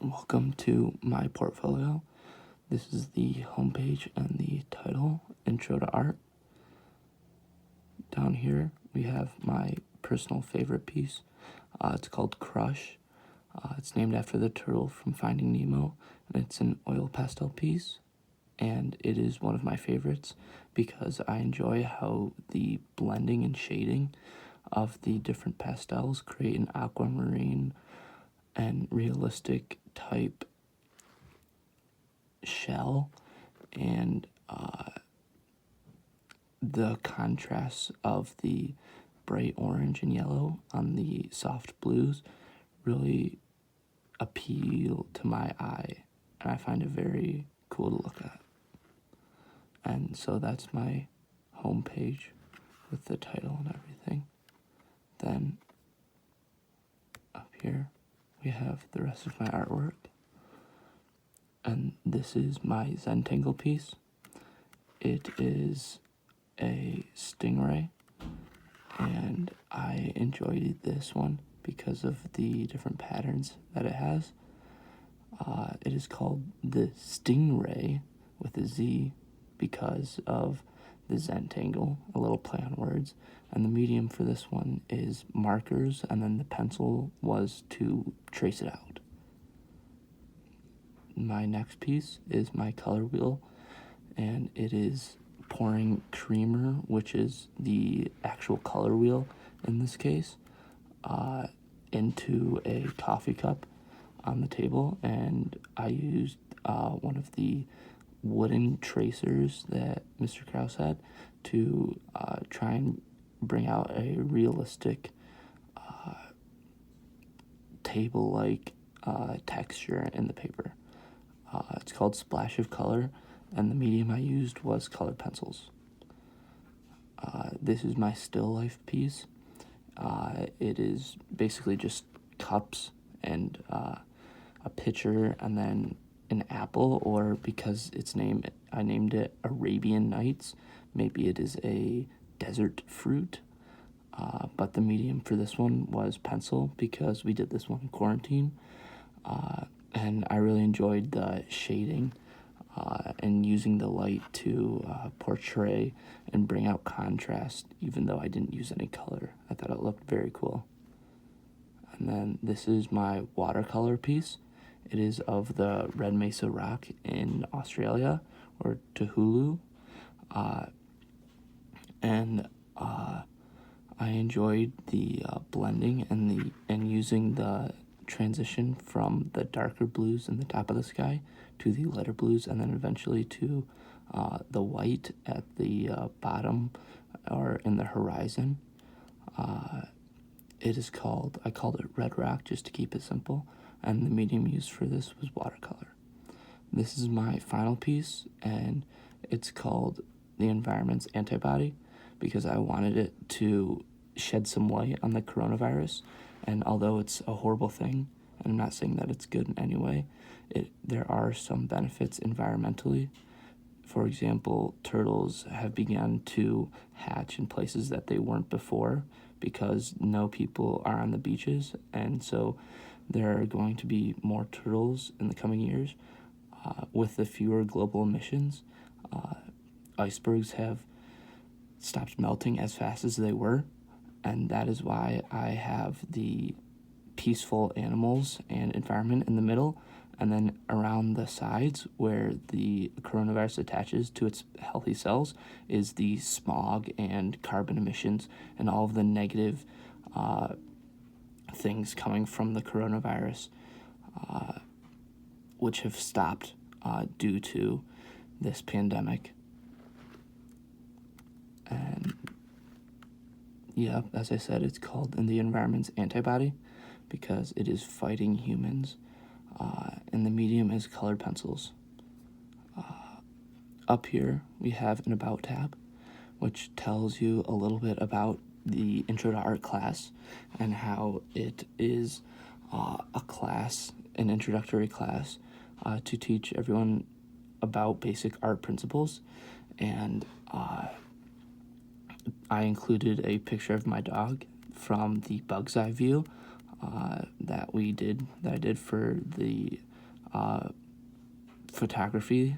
Welcome to my portfolio. This is the homepage and the title, Intro to Art. Down here we have my personal favorite piece. It's called Crush. It's named after the turtle from Finding Nemo, and it's an oil pastel piece, and it is one of my favorites because I enjoy how the blending and shading of the different pastels create an aquamarine and realistic type shell, and the contrasts of the bright orange and yellow on the soft blues really appeal to my eye, and I find it very cool to look at. And so that's my homepage with the title and everything. Then up here we have the rest of my artwork, and this is my Zentangle piece. It is a stingray, and I enjoyed this one because of the different patterns that it has. It is called the Stingray with a Z because of the Zentangle, a little play on words. And the medium for this one is markers, and then the pencil was to trace it out. My next piece is my color wheel, and it is pouring creamer, which is the actual color wheel in this case, into a coffee cup on the table. And I used one of the wooden tracers that Mr. Krause had to try and bring out a realistic table-like texture in the paper. It's called Splash of Color, and the medium I used was colored pencils. This is my still life piece. It is basically just cups and a pitcher, and then an apple, or because I named it Arabian Nights, maybe it is a desert fruit. But the medium for this one was pencil because we did this one in quarantine. And I really enjoyed the shading and using the light to portray and bring out contrast, even though I didn't use any color. I thought it looked very cool. And then this is my watercolor piece. It is of the Red Mesa Rock in Australia, or Tahulu. And I enjoyed the blending and using the transition from the darker blues in the top of the sky to the lighter blues, and then eventually to the white at the bottom or in the horizon. I called it Red Rock just to keep it simple, and the medium used for this was watercolor. This is my final piece, and it's called The Environment's Antibody because I wanted it to shed some light on the coronavirus. And although it's a horrible thing, and I'm not saying that it's good in any way, there are some benefits environmentally. For example, turtles have begun to hatch in places that they weren't before because no people are on the beaches, and so there are going to be more turtles in the coming years. With the fewer global emissions, icebergs have stopped melting as fast as they were, and that is why I have the peaceful animals and environment in the middle, and then around the sides where the coronavirus attaches to its healthy cells is the smog and carbon emissions and all of the negative things coming from the coronavirus, which have stopped due to this pandemic. And yeah, as I said, it's called In the Environment's Antibody because it is fighting humans, and the medium is colored pencils. Up here, we have an About tab, which tells you a little bit about the Intro to Art class and how it is an introductory class to teach everyone about basic art principles. And I included a picture of my dog from the Bug's Eye view that I did for the photography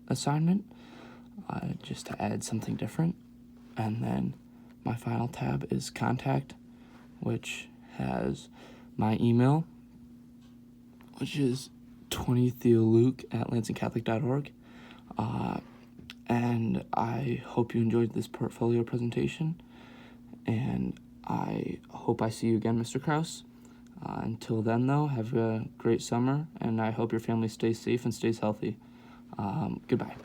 assignment, just to add something different. And then my final tab is contact, which has my email, which is 20theoluke@lansingcatholic.org. And I hope you enjoyed this portfolio presentation, and I hope I see you again, Mr. Kraus. Until then, though, have a great summer, and I hope your family stays safe and stays healthy. Goodbye.